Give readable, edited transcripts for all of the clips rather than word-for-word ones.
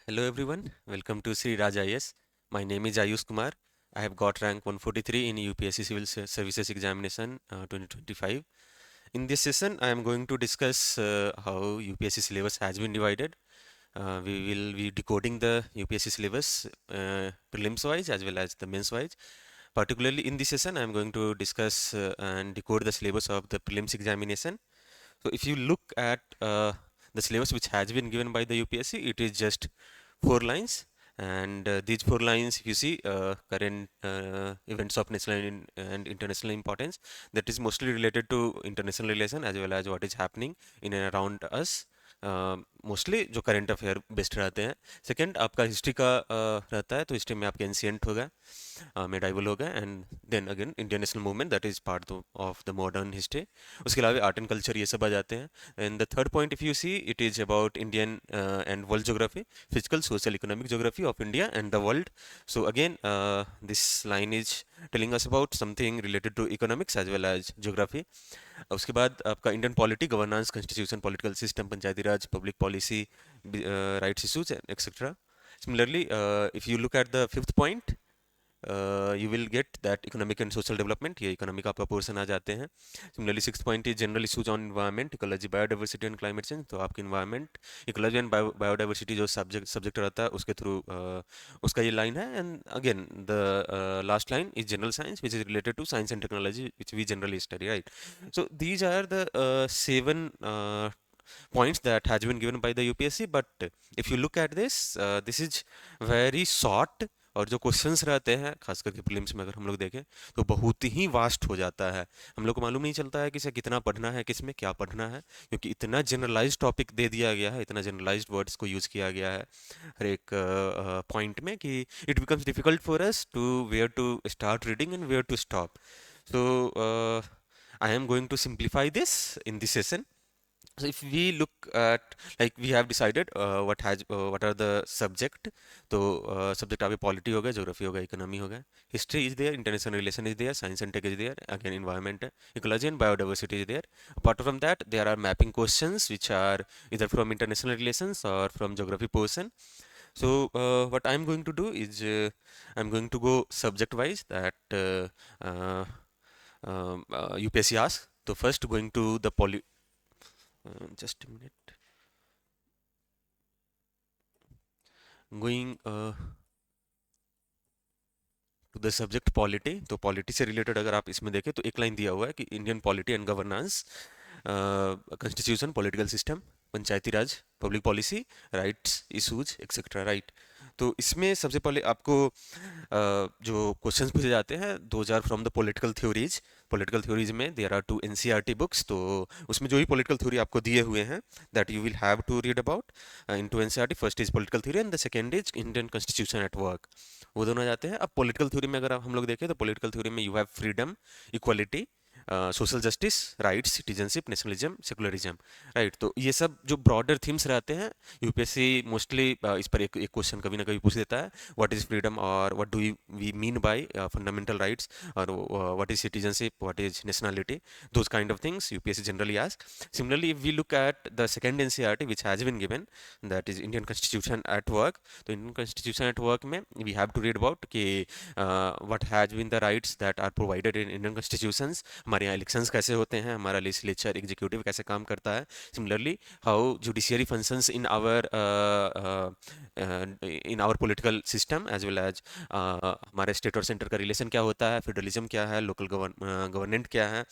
Hello everyone, welcome to Sri Raj IS. My name is Ayush Kumar. I have got rank 143 in UPSC Civil Services Examination 2025. In this session, I am going to discuss how UPSC syllabus has been divided. We will be decoding the UPSC syllabus prelims wise as well as the mains wise. Particularly in this session, I am going to discuss and decode the syllabus of the prelims examination. So if you look at the syllabus which has been given by the UPSC, it is just 4 lines. And these 4 lines, if you see current events of national and international importance, that is mostly related to international relation as well as what is happening in and around us. Mostly जो current affair based रहते हैं. Second आपका history का रहता है, तो history में आपके एंशियंट होगा, मेडाइवल होगा, and then again Indian national movement that is part of the modern history. उसके अलावा आर्ट एंड कल्चर ये सब आ जाते हैं. And the third point if you see it is about Indian and world geography, physical social economic geography of India and the world. So again this line is telling us about something related to economics as well as geography. उसके बाद आपका Indian polity, governance, constitution, political system, Panchayati Raj, public policy, rights issues etcetera. Similarly, if you look at the fifth point, you will get that economic and social development. ये economic आपका portion आ जाते हैं. Similarly six point is general issues on environment, ecology, biodiversity and climate change. तो आपकी environment, ecology and biodiversity जो subject रहता है उसके थ्रू उसका ये लाइन है. And again the last line is general science which is related to science and technology which we generally study, right. So these are the seven points that has been given by the UPSC. But if you look at this, this is very short. और जो questions रहते हैं खास करके prelims में अगर हम लोग देखें तो बहुत ही वास्ट हो जाता है. हम लोग को मालूम नहीं चलता है कि इसे कितना पढ़ना है, किस में क्या पढ़ना है, क्योंकि इतना जनरलाइज टॉपिक दे दिया गया है, इतना जनरलाइज वर्ड्स को यूज़ किया गया है हर एक पॉइंट में कि it becomes difficult for us to where to start reading and where to stop. So I am going to simplify this in this session. So if we look at, like we have decided what are the subject. तो subject आपके polity हो गया, geography हो गया, economy हो गया, history is there, international relation is there, science and tech is there, again environment है, ecology and biodiversity is there. Apart from that there are mapping questions which are either from international relations or from geography portion. So what I'm going to do is I'm going to go subject wise that uh, UPSC asks. So first going to the just a minute. Going to the subject polity. तो polity से related अगर आप इसमें देखें तो एक line दिया हुआ है कि Indian polity and governance, constitution, political system, Panchayati Raj, public policy, rights issues etcetera, right. तो इसमें सबसे पहले आपको जो क्वेश्चंस पूछे जाते हैं those are from the political theories. Political theories में देयर आर 2 एनसीईआरटी बुक्स. तो उसमें जो भी पॉलिटिकल थ्योरी आपको दिए हुए हैं that you will have to read about in two NCERT. First is political theory and the second is Indian constitution at work. वो दोनों आ जाते हैं. अब पॉलिटिकल थ्योरी में अगर हम लोग देखें तो पॉलिटिकल थ्योरी में you have freedom, equality, social justice, rights, citizenship, nationalism, secularism, right. तो ये सब जो ब्रॉडर थीम्स रहते हैं यूपीएससी मोस्टली इस पर एक क्वेश्चन कभी ना कभी पूछ देता है. व्हाट इज फ्रीडम और what do we mean by fundamental rights, और what is citizenship, what is nationality, those kind of things UPSC generally ask. Similarly, if we look at the second NCERT which has been given, that is Indian Constitution at Work. तो Indian Constitution at Work में we have to read about कि what has been the rights that are provided in Indian Constitutions. हमारे यहाँ elections कैसे होते हैं, हमारा legislature executive कैसे काम करता है. Similarly how judiciary functions in our political system as well as हमारे स्टेट और सेंटर का रिलेशन क्या होता है, फेडरलिज्म क्या है, लोकल गवर्नमेंट क्या है,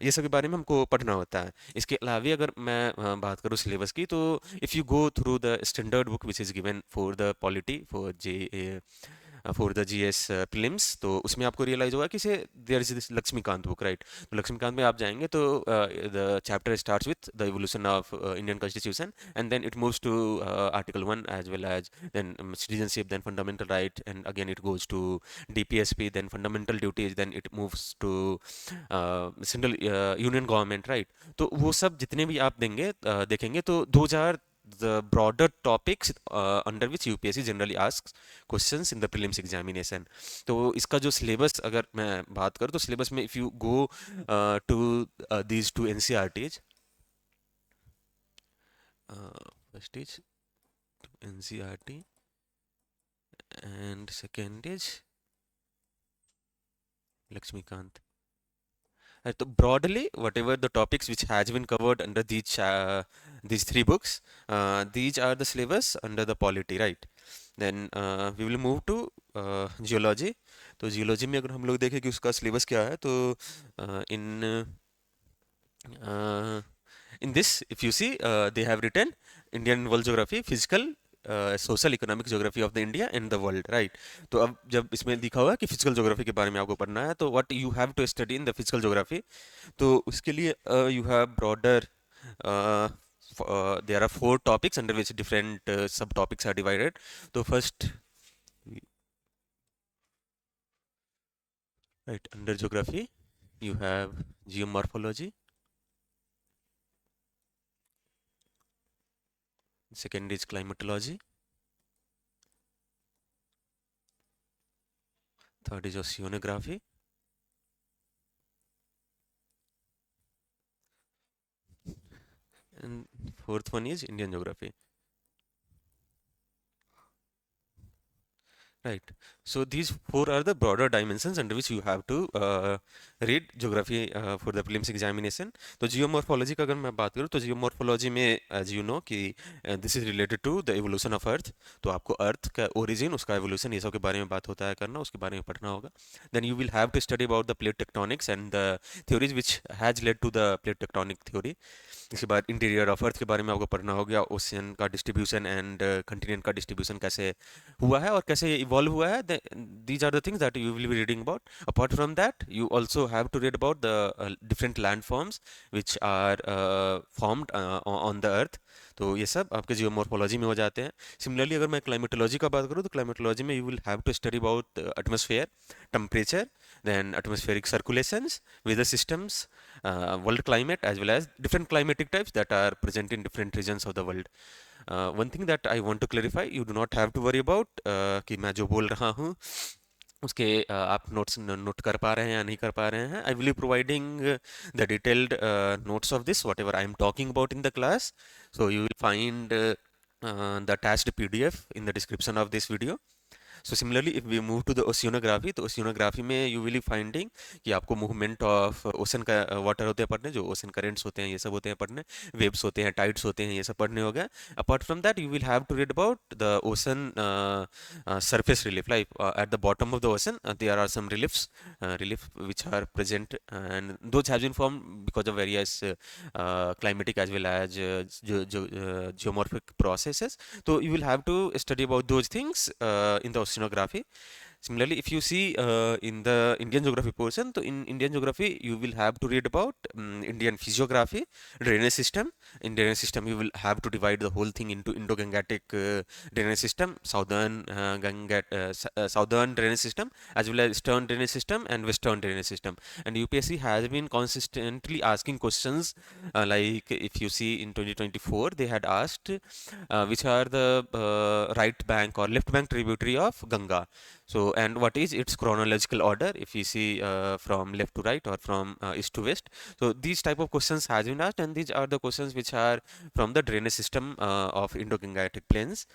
ये सब के बारे में हमको पढ़ना होता है. इसके अलावा अगर मैं बात करूँ सिलेबस की, तो if you go through the standard book which is given for the polity for the GS prelims, तो उसमें आपको रियलाइज होगा कि से there is this Laxmikanth book, right. तो लक्ष्मीकांत में आप जाएंगे तो the chapter starts with the evolution of Indian constitution and then it moves to article 1 as well as then citizenship, then fundamental right, and again it goes to DPSP, then fundamental duties, then it moves to central union government, right. तो वो सब जितने भी आप देखेंगे तो 2000 the broader topics under which UPSC generally asks questions in the prelims examination. तो इसका जो सिलेबस अगर मैं बात करूँ तो सिलेबस में if you go to these two NCERTs, first is NCERT and second is Lakshmikant. So broadly, whatever the topics which has been covered under these three books, these are the syllabus under the polity, right? Then we will move to geology. तो geology में अगर हम लोग देखें कि उसका syllabus क्या है, तो in this, if you see, they have written Indian world geography, physical, social economic geography of the India and the world, right. तो अब जब इसमें लिखा हुआ है कि फिजिकल ज्योग्राफी के बारे में आपको पढ़ना है, तो what you have to study in the physical geography. तो उसके लिए you have broader, there are four topics under which different subtopics are divided. So first, right, under geography, you have geomorphology. Second is climatology. Third is oceanography. And fourth one is Indian geography. Right. So these four are the broader dimensions under which you have to read geography for the prelims examination. तो geomorphology का अगर मैं बात करूँ, तो geomorphology में as you know कि this is related to the evolution of earth. तो आपको अर्थ का origin, उसका evolution, ये सब के बारे में बात होता है करना, उसके बारे में पढ़ना होगा. Then you will have to study about the plate tectonics and the theories which has led to the plate tectonic theory. इसके बाद इंटीरियर ऑफ अर्थ के बारे में आपको पढ़ना हो गया, ओशियन का डिस्ट्रीब्यूशन एंड कंटिनेंट का डिस्ट्रीब्यूशन कैसे हुआ है और कैसे ये इवॉल्व हुआ है. These are the things that you will be reading about. Apart from that, you also have to read about the different land forms which are formed on the earth. तो ये सब आपके जियोमॉर्फोलॉजी में हो जाते हैं. सिमिलरली अगर मैं क्लाइमेटोलॉजी का बात करूँ, तो क्लाइमेटोलॉजी में you will have to study about atmosphere, temperature, then atmospheric circulations, weather systems, world climate, as well as different climatic types that are present in different regions of the world. One thing that I want to clarify, you do not have to worry about कि मैं जो बोल रहा हूँ उसके आप notes note कर पा रहे हैं या नहीं कर पा रहे हैं. I will be providing the detailed notes of this, what ever I am talking about in the class. So you will find the attached PDF in the description of this video. So similarly, if we move to the oceanography, तो oceanography में you will be finding कि आपको movement of ocean का water होते हैं पढ़ने, जो ocean currents होते हैं ये सब होते हैं पढ़ने, waves होते हैं, tides होते हैं, ये सब पढ़ने हो गया. Apart from that, you will have to read about the ocean surface relief. Like at the bottom of the ocean, there are some relief which are present, and those have been formed because of various climatic as well as geomorphic processes. So you will have to study about those things in the oceanography. Similarly, if you see in the Indian geography portion, so in Indian geography, you will have to read about Indian physiography, drainage system. In drainage system, you will have to divide the whole thing into Indo-Gangetic drainage system, southern drainage system, as well as eastern drainage system and western drainage system. And UPSC has been consistently asking questions like if you see in 2024, they had asked which are the right bank or left bank tributary of Ganga. So, and what is its chronological order if you see from left to right or from east to west. So, these type of questions has been asked, and these are the questions which are from the drainage system of Indo-Gangetic plains.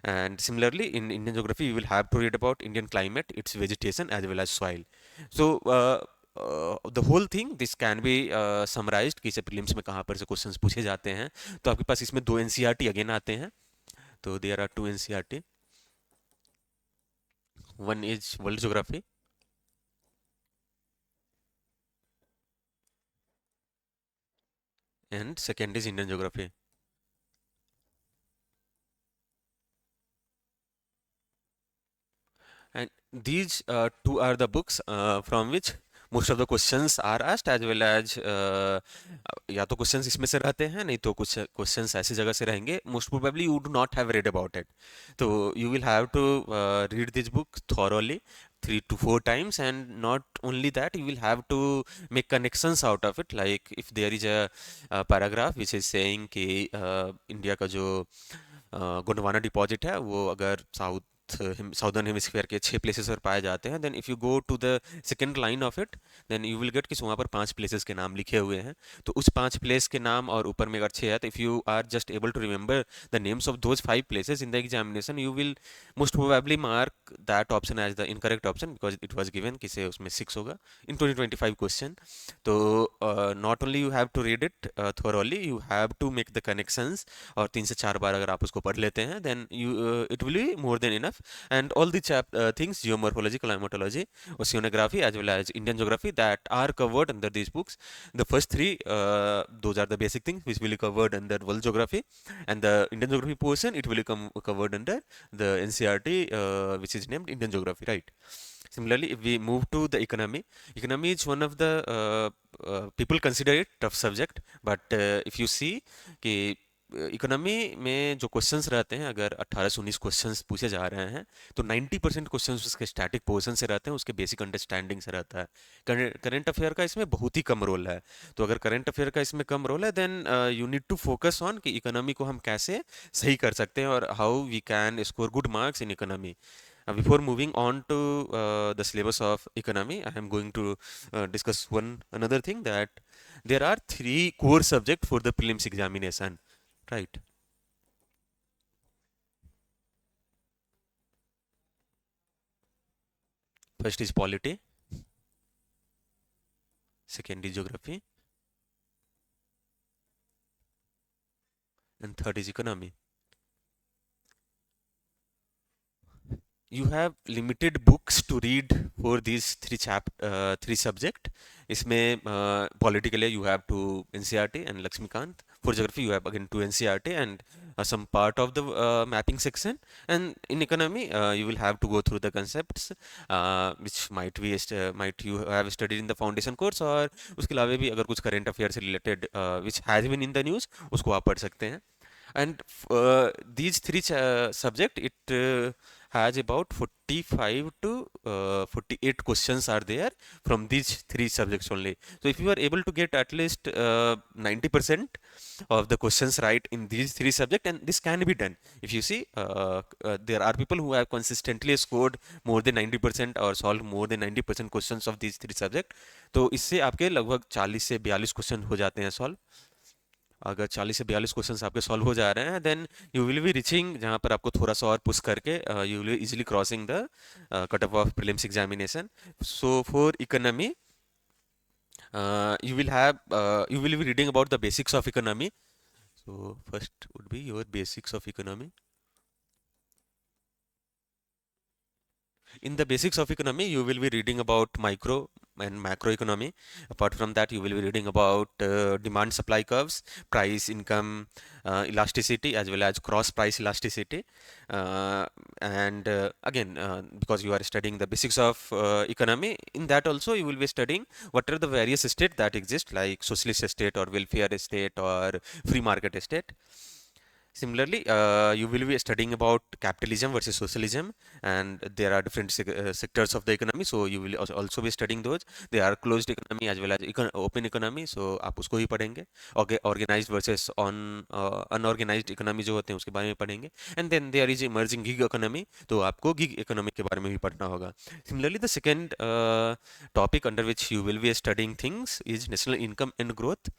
And similarly, in Indian geography, you will have to read about Indian climate, its vegetation as well as soil. So, the whole thing this can be summarized कि इसे prelims में कहाँ पर से questions पूछे जाते हैं. तो आपके पास इसमें दो एनसीईआरटी अगेन आते हैं. तो there are two NCERT. One is world geography and second is Indian geography. And these two are the books from which most of the questions are asked, as well as या तो questions इसमें से रहते हैं, नहीं तो कुछ questions ऐसी जगह से रहेंगे. Most probably you do not have read about it. So you will have to read this book thoroughly 3 to 4 times, and not only that, you will have to make connections out of it. Like if there is a paragraph which is saying कि India का जो Gondwana deposit है वो अगर southern hemisphere के 6 places पर पाए जाते हैं, then if you go to the second line of it, then you will get कि वहाँ पर 5 प्लेसेस के नाम लिखे हुए हैं. तो उस 5 प्लेस के नाम और ऊपर में अगर 6 है, तो if you are just able to remember the names of those 5 places in the examination, you will most probably mark that option as the incorrect option because it was given कि से उसमें 6 होगा in 2025 question. तो not only you have to read it thoroughly, you have to make the connections. और 3 से 4 बार अगर आप उसको पढ़ लेते हैं then you it will be more than enough. And all the things geomorphology, climatology, oceanography as well as Indian geography that are covered under these books. The first three, those are the basic things which will be covered under world geography, and the Indian geography portion it will become covered under the NCERT, which is named Indian geography, right? Similarly, if we move to the economy is one of the people consider it tough subject, but if you see कि economy में जो questions रहते हैं, अगर 18 से 19 questions पूछे जा रहे हैं तो 90% क्वेश्चंस उसके स्टैटिक पोर्शन से रहते हैं, उसके बेसिक अंडरस्टैंडिंग से रहता है. करंट अफेयर का इसमें बहुत ही कम रोल है. तो अगर करंट अफेयर का इसमें कम रोल है then you need to focus on कि इकोनॉमी को हम कैसे सही कर सकते हैं और how we can score good marks in economy. Before moving on to the syllabus of economy, I am going to discuss one another thing, that there are three core subjects for the prelims examination, right? First is polity, second is geography, and third is economy. You have limited books to read for these three subject. इसमें politically you have to NCERT and Lakshmikant. For geography you have again to NCERT and some part of the mapping section. And in economy you will have to go through the concepts which might you have studied in the foundation course, और उसके अलावा भी अगर कुछ current affairs से related which has been in the news उसको आप पढ़ सकते हैं. And these three subject it has about 45 to 48 questions are there from these three subjects only. So if you are able to get at least 90% of the questions right in these three subjects, and this can be done. If you see there are people who have consistently scored more than 90% or solved more than 90% questions of these three subjects. तो इससे आपके लगभग 40 से 42 question हो जाते हैं solve. अगर 40 से 42 क्वेश्चंस आपके सॉल्व हो जा रहे हैं then you will be reaching जहाँ पर आपको थोड़ा सा और पुश करके you will be easily crossing the cut off prelims examination. So for economy you will be reading about the basics of economy. So first would be your basics of economy. In the basics of economy, you will be reading about micro and macro economy. Apart from that, you will be reading about demand supply curves, price income elasticity, as well as cross price elasticity. And again, because you are studying the basics of economy, in that also you will be studying what are the various states that exist, like socialist state or welfare state or free market state. Similarly, you will be studying about capitalism versus socialism, and there are different sectors of the economy. So you will also be studying those. There are closed economy as well as open economy. So आप उसको ही पढ़ेंगे. Organized versus unorganized economy जो होते हैं उसके बारे में पढ़ेंगे. And then there is emerging gig economy. तो आपको gig economy के बारे में भी पढ़ना होगा. Similarly, the second topic under which you will be studying things is national income and growth.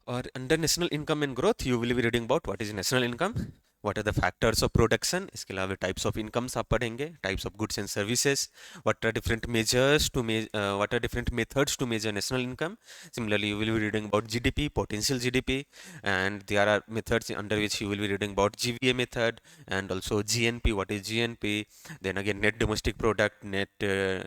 Or under national income and growth, you will be reading about what is national income, what are the factors of production, इसके अलावा types of incomes आप पढ़ेंगे, types of goods and services, what are different measures to what are different methods to measure national income. Similarly, you will be reading about GDP, potential GDP, and there are methods under which you will be reading about GVA method and also GNP, what is GNP, then again net domestic product, net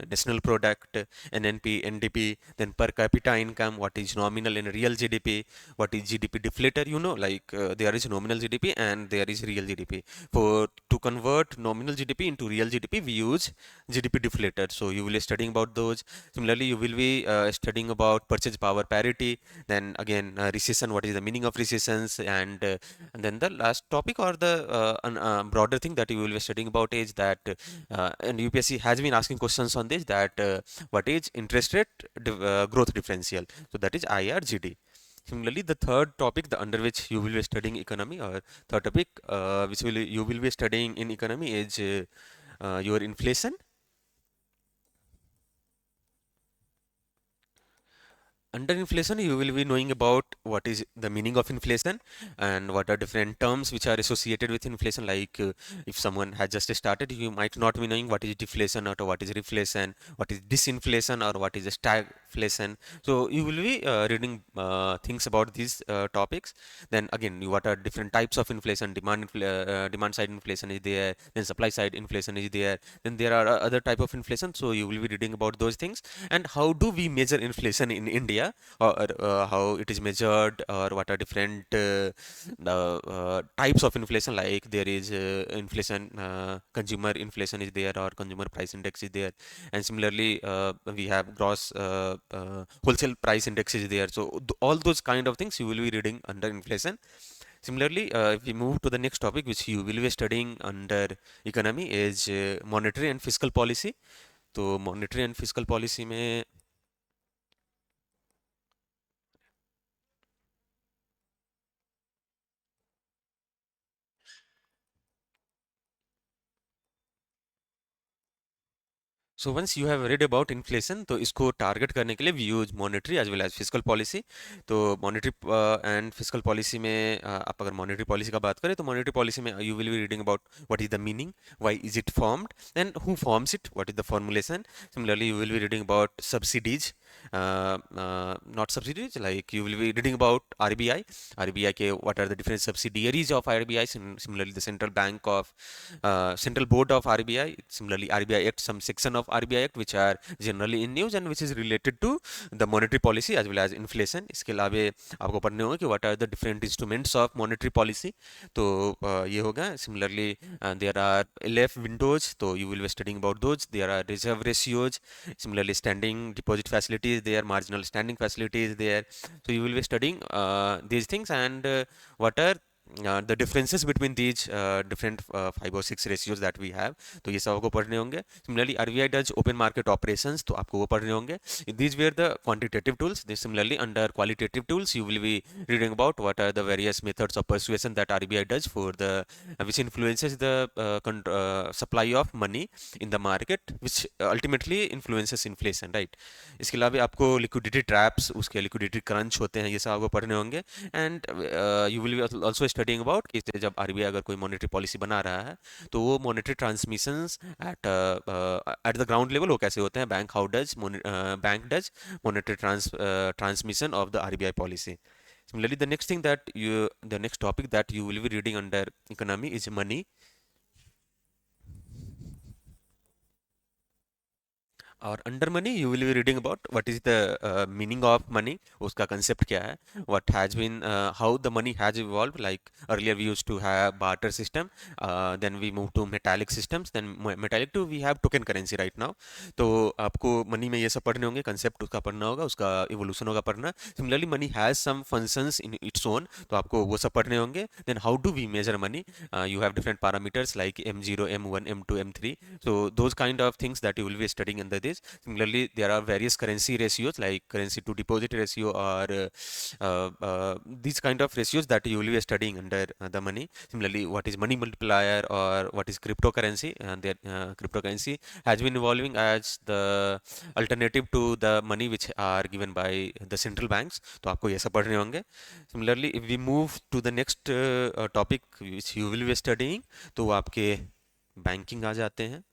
national product, NNP, NDP, then per capita income, what is nominal and real GDP, what is GDP deflator, like there is nominal GDP and there is real GDP. For to convert nominal GDP into real GDP, we use GDP deflator. So you will be studying about those. Similarly, you will be studying about purchase power parity. Then again, recession. What is the meaning of recessions? And then the last topic or the broader thing that you will be studying about is that, and UPSC has been asking questions on this, that what is interest rate growth differential. So that is IRGD. Similarly, the third topic, the under which you will be studying economy, or third topic which you will be studying in economy is your inflation. Under inflation, you will be knowing about what is the meaning of inflation and what are different terms which are associated with inflation. Like if someone has just started, you might not be knowing what is deflation or what is reflation, what is disinflation or what is stagflation. So you will be reading things about these topics. Then again, what are different types of inflation? Demand side inflation is there. Then supply side inflation is there. Then there are other type of inflation. So you will be reading about those things. And how do we measure inflation in India, or how it is measured, or what are different types of inflation? Like there is inflation, consumer inflation is there, or consumer price index is there, and similarly we have gross wholesale price index is there. So all those kind of things you will be reading under inflation. Similarly, if we move to the next topic, which you will be studying under economy, is monetary and fiscal policy. तो monetary and fiscal policy में so once you have read about inflation, तो इसको target करने के लिए we use monetary as well as fiscal policy. तो monetary and fiscal policy में आप अगर मॉनेटरी पॉलिसी का बात करें, तो मॉनेटरी पॉलिसी में you will be reading about what is the meaning, why is it formed, and who forms it, what is the formulation. Similarly, you will be reading about subsidies, not subsidies, like you will be reading about RBI. RBI ke what are the different subsidiaries of RBI. Similarly, the central bank of central board of RBI. Similarly, RBI Act, some section of RBI Act which are generally in news and which is related to the monetary policy as well as inflation. इसके अलावे आपको पढ़ने होंगे कि what are the different instruments of monetary policy. तो ये होगा. Similarly, there are LF windows, तो you will be studying about those. There are reserve ratios. Similarly, standing deposit facilities there, marginal standing facilities there. So you will be studying these things, and what are the differences between these different 5 or 6 ratios that we have. तो ये सब आपको पढ़ने होंगे. Similarly, RBI does open market operations, तो आपको वो पढ़ने होंगे. These were the quantitative tools. Similarly, under qualitative tools, you will be reading about what are the various methods of persuasion that RBI does for the which influences the supply of money in the market, which ultimately influences inflation, right? इसके अलावा आपको liquidity traps, उसके liquidity crunch होते हैं, ये सब आपको पढ़ने होंगे. And you will be also studying about कि जब आरबीआई अगर कोई मॉनेटरी पॉलिसी बना रहा है, तो वो monetary transmissions at the ground level वो कैसे होते हैं. Bank does monetary transmission of the RBI policy. Similarly, the next topic that you will be reading under economy is money. और under money you will be reading about what is the meaning of money, उसका concept क्या है, what has been how the money has evolve. Like earlier we used to have barter system, then we move to metallic systems, then metallic to we have token currency right now. तो आपको money में ये सब पढ़ने होंगे, concept उसका पढ़ना होगा, उसका इवोल्यूशन होगा पढ़ना. Similarly, money has some functions in its own, तो आपको वो सब पढ़ने होंगे. Then how do we measure money, you have different parameters like M0, M1, M2, M3. So those kind of things that you will be studying under this. Similarly, there are various currency ratios like currency to deposit ratio, or these kind of ratios that you will be studying under the money. Similarly, what is money multiplier or what is cryptocurrency, and that cryptocurrency has been evolving as the alternative to the money which are given by the central banks. तो आपको ये सब पढ़ने होंगे. Similarly, if we move to the next topic which you will be studying, तो वो आपके banking आ जाते हैं.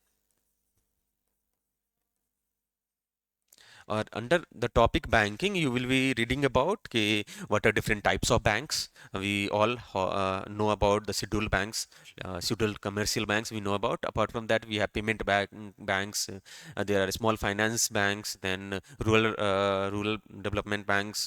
Or under the topic banking, you will be reading about what are different types of banks. We all know about the scheduled banks, scheduled commercial banks we know about. Apart from that, we have banks. There are small finance banks, then rural development banks,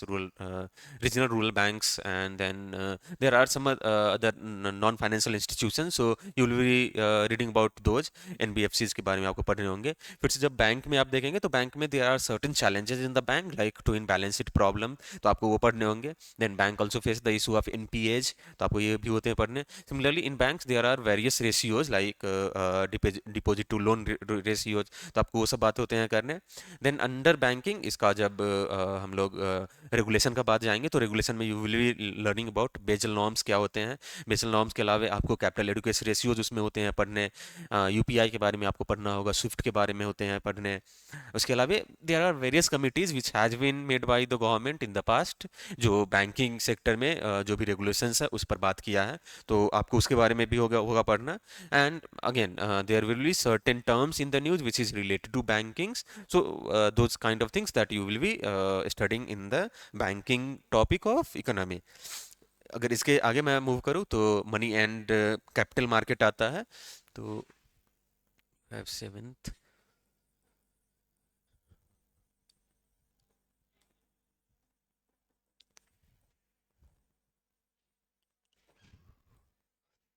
regional rural banks, and then there are some other non-financial institutions. So you will be reading about those. NBFCs के बारे में आपको पढ़ने होंगे. फिर से जब bank में आप देखेंगे, तो बैंक में there are certain challenges in the bank like to in balance sheet problem, तो आपको वो पढ़ने होंगे. Then bank also face the issue of NPAs, तो आपको ये भी होते हैं पढ़ने. Similarly, in banks there are various ratios like deposit to loan ratios, तो आपको वो सब बातें होते हैं करने. Then under banking, इसका जब हम लोग रेगुलेशन का बात जाएंगे, तो रेगुलेशन में you will be learning about Basel norms क्या होते हैं. बेजल नॉर्म्स के अलावा आपको कैपिटल एडुकेशन रेशियोज उसमें होते हैं पढ़ने. यूपीआई के बारे में आपको पढ़ना होगा, स्विफ्ट के बारे में होते हैं पढ़ने. उसके अलावा there are various committees which has been made by the government in the past, जो बैंकिंग सेक्टर में जो भी रेगुलेशंस है उस पर बात किया है, तो आपको उसके बारे में भी होगा होगा पढ़ना. And again there will be certain terms in the news which is related to bankings, so those kind of things that you will be studying in the banking topic of economy. अगर इसके आगे मैं move करूँ तो money and capital market आता है. तो 7th.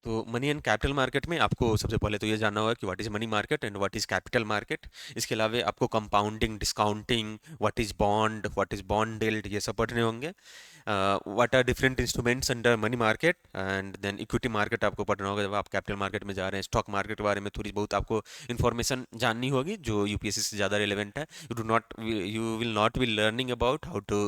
तो मनी एंड कैपिटल मार्केट में आपको सबसे पहले तो ये जानना होगा कि what is money market and what is capital market. इसके अलावा आपको compounding, discounting, what is bond yield, ये सब पढ़ने होंगे. What are different instruments under money market, and then equity market आपको पढ़ना होगा जब आप कैपिटल मार्केट में जा रहे हैं. स्टॉक मार्केट के बारे में थोड़ी बहुत आपको इन्फॉर्मेशन जाननी होगी जो यूपीएससी से ज़्यादा रिलेवेंट है. You will not be learning about how to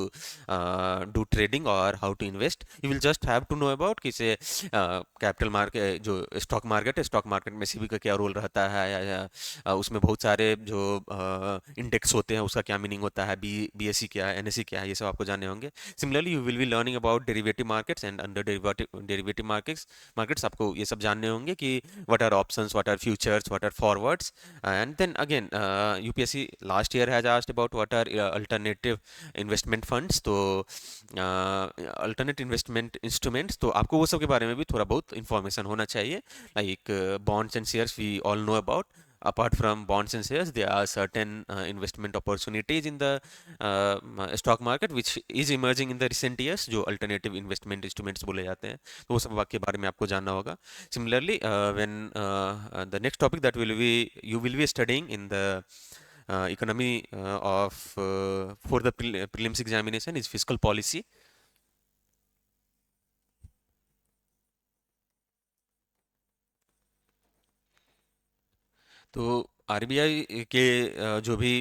do trading और how to invest. You will just have to know about कि से कैपिटल मार्केट जो स्टॉक मार्केट में सीबी का क्या रोल रहता है, या उसमें बहुत सारे जो इंडेक्स होते हैं उसका क्या मीनिंग होता है, बीएससी क्या है, एनएससी क्या है, ये सब आपको जानने होंगे. Similarly, you will be learning about derivative markets, and under derivative markets आपको ये सब जानने होंगे कि what are options, what are futures, what are forwards. And then again, UPSC last year has asked about what are alternative investment funds. तो alternate investment instruments, तो आपको वो सब के बारे में भी थोड़ा बहुत इंफॉर्मेशन होना चाहिए. Like bonds and shares we all know about. Apart from bonds and shares, there are certain investment opportunities in the stock market which is emerging in the recent years, जो alternative investment instruments बोले जाते हैं, तो वो सब के बारे में आपको जानना होगा. Similarly, when the next topic that you will be studying in the economy of for the prelims examination is fiscal policy. तो आरबीआई के जो भी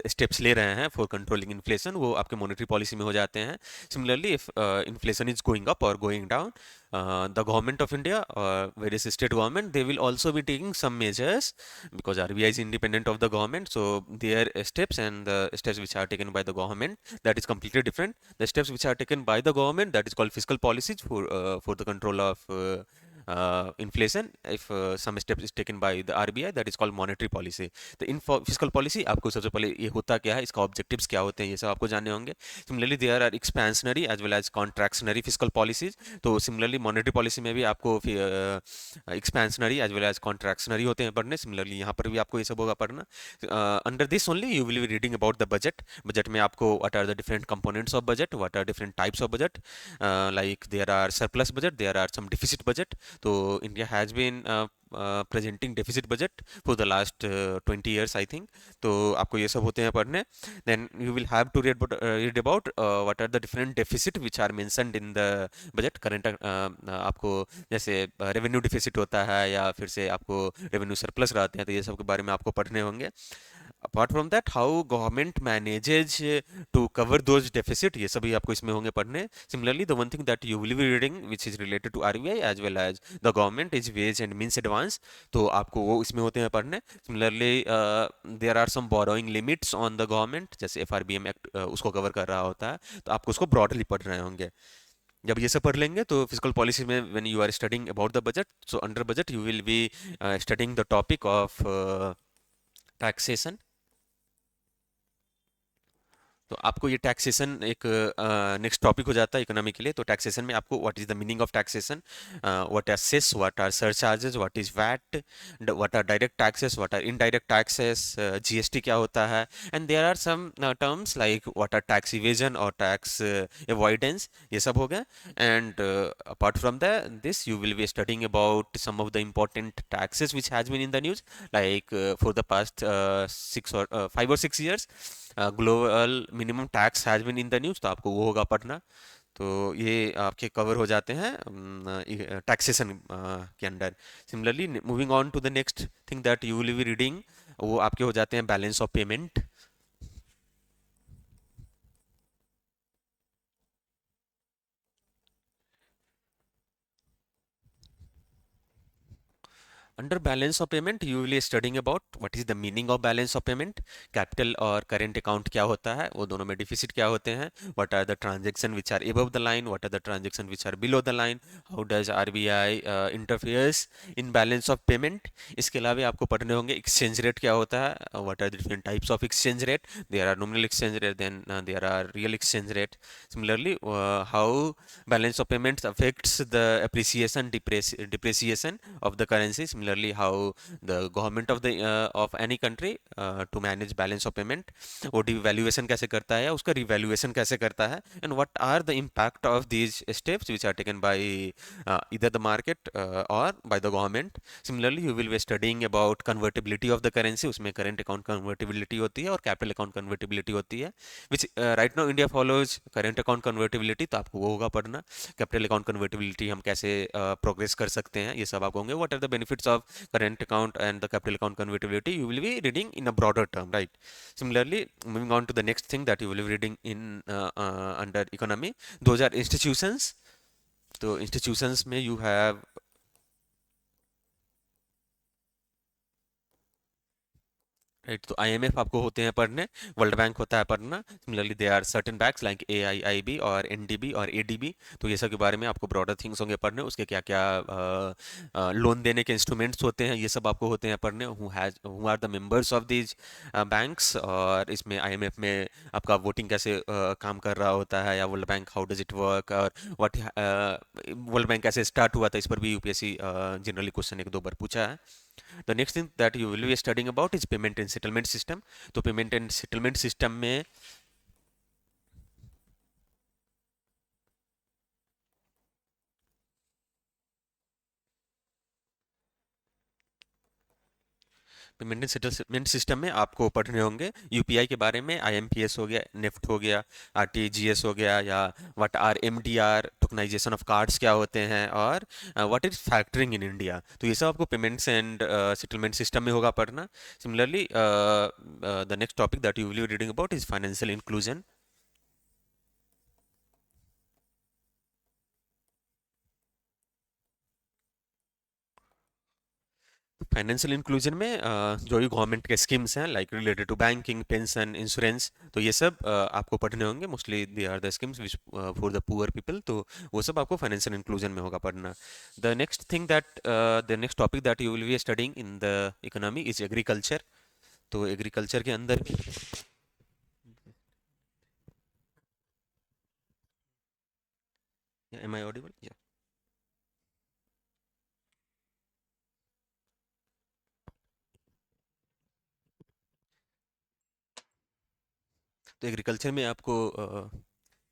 स्टेप्स ले रहे हैं फॉर कंट्रोलिंग इन्फ्लेशन, वो आपके मॉनेटरी पॉलिसी में हो जाते हैं. Similarly if inflation is going up और going down, the government of India or various state government, they will also be taking some measures, because RBI is independent of the government, so their steps and the steps which are taken by the government, that is completely different. The steps which are taken by the government, that is called fiscal policies for the control of inflation. If some step is taken by the RBI, that is called monetary policy. तो in physical policy आपको सबसे पहले ये होता क्या है, इसका objectives क्या होते हैं, ये सब आपको जानने होंगे. Similarly there are expansionary as well as contractionary physical policies. तो सिमिलरली मॉनेटरी पॉलिसी में भी आपको expansionary as well as contractionary होते हैं पढ़ने. सिमिलरली यहाँ पर भी आपको ये सब होगा पढ़ना. Under this only you will be reading about the budget. Budget में आपको what are the different components of budget, what are different types of budget. Like there are surplus budget, there are some deficit budget. तो India has been presenting deficit budget for the last 20 years I think. तो आपको ये सब होते हैं पढ़ने. Then you will have to read about what are the different deficit which are mentioned in the budget. Current आपको जैसे revenue deficit होता है या फिर से आपको revenue surplus रहते हैं, तो ये सब के बारे में आपको पढ़ने होंगे. Apart from that, how government manages to cover those deficit, ये सभी आपको इसमें होंगे पढ़ने. Similarly, the one thing that you will be reading which is related to RBI as well as the government is wage and means advance. तो आपको वो इसमें होते हैं पढ़ने. Similarly, there are some borrowing limits on the government, जैसे FRBM act उसको cover कर रहा होता है, तो आपको उसको ब्रॉडली पढ़ रहे होंगे. जब ये सब पढ़ लेंगे तो फिजिकल पॉलिसी में when you are studying about the budget, so under budget you will be studying the topic of taxation. तो आपको ये टैक्सेशन एक नेक्स्ट टॉपिक हो जाता है इकोनॉमी के लिए. तो टैक्सेशन में आपको what is the meaning of taxation, what are cess, what are surcharges, what is VAT, what are direct taxes, what are indirect taxes, GST क्या होता है. And there are some terms like what are tax evasion और tax avoidance, ये सब हो गया. And apart from this you will be studying about some of the important taxes which has been in the news, like for the past 5 or 6 years global minimum tax has been in the news, तो आपको वो होगा पढ़ना. तो ये आपके cover हो जाते हैं टैक्सेशन के under. Similarly moving on to the next thing that you will be reading, वो आपके हो जाते हैं balance of payment. Under balance of payment you will studying about what is the meaning of balance of payment, capital और current account क्या होता है, वो दोनों में डिफिसिट क्या होते हैं, what are the transaction which are above the line, what are the transaction which are below the line, how does RBI interferes in balance of payment. इसके अलावा आपको पढ़ने होंगे एक्सचेंज रेट क्या होता है, what are the different types of exchange rate, there are nominal exchange rate, then there are real exchange rate. Similarly, how balance of payments affects the appreciation depreciation of the currency. Similarly, how the government of any country to manage balance of payment वो devaluation कैसे करता है, उसका revaluation कैसे करता है, and what are the impact of these steps which are taken by either the market or by the government. Similarly, you will be studying about convertibility of the currency, उसमें current account convertibility होती है और capital account convertibility होती है, which right now India follows current account convertibility, तो आपको वो होगा पढ़ना। कैपिटल अकाउंट कन्वर्टिबिलिटी हम कैसे प्रोग्रेस कर सकते हैं, ये सब आपको होंगे। What are the benefits of current account and the capital account convertibility, you will be reading in a broader term, right? Similarly, moving on to the next thing that you will be reading in under economy, those are institutions. तो institutions में you have right, तो IMF आपको होते हैं पढ़ने, world bank होता है पढ़ना। Similarly they are certain banks like AIIB और एनडीबी और एडीबी, तो ये सब के बारे में आपको ब्रॉडर थिंग्स होंगे पढ़ने, उसके क्या क्या लोन देने के इंस्ट्रूमेंट्स होते हैं, ये सब आपको होते हैं पढ़ने। Who are the members of these banks, और इसमें आईएमएफ में आपका वोटिंग कैसे काम कर रहा होता है, या world bank how does it work, और व्हाट वर्ल्ड बैंक कैसे स्टार्ट हुआ था, इस पर भी यूपीएससी जनरली क्वेश्चन एक दो बार पूछा है। The next thing that you will be studying about is payment and settlement system. तो payment and settlement system में पेमेंट एंड सेटलमेंट सिस्टम में आपको पढ़ने होंगे यूपीआई के बारे में, आईएमपीएस हो गया, नेफ्ट हो गया, आरटीजीएस हो गया, या what are MDR, tokenisation of cards क्या होते हैं, और what is factoring in India. तो ये सब आपको पेमेंट्स एंड सेटलमेंट सिस्टम में होगा पढ़ना। Similarly the next topic that you will be reading about is financial inclusion. Financial inclusion में जो भी गवर्नमेंट के स्कीम्स हैं like related to banking, pension, insurance, तो ये सब आपको पढ़ने होंगे। Mostly they are the schemes which for the poor people, तो वो सब आपको फाइनेंशियल इंक्लूजन में होगा पढ़ना। The next thing that the next topic that you will be studying in the economy is agriculture. तो एग्रीकल्चर के अंदर एम आई ऑडिबल? तो एग्रीकल्चर में आपको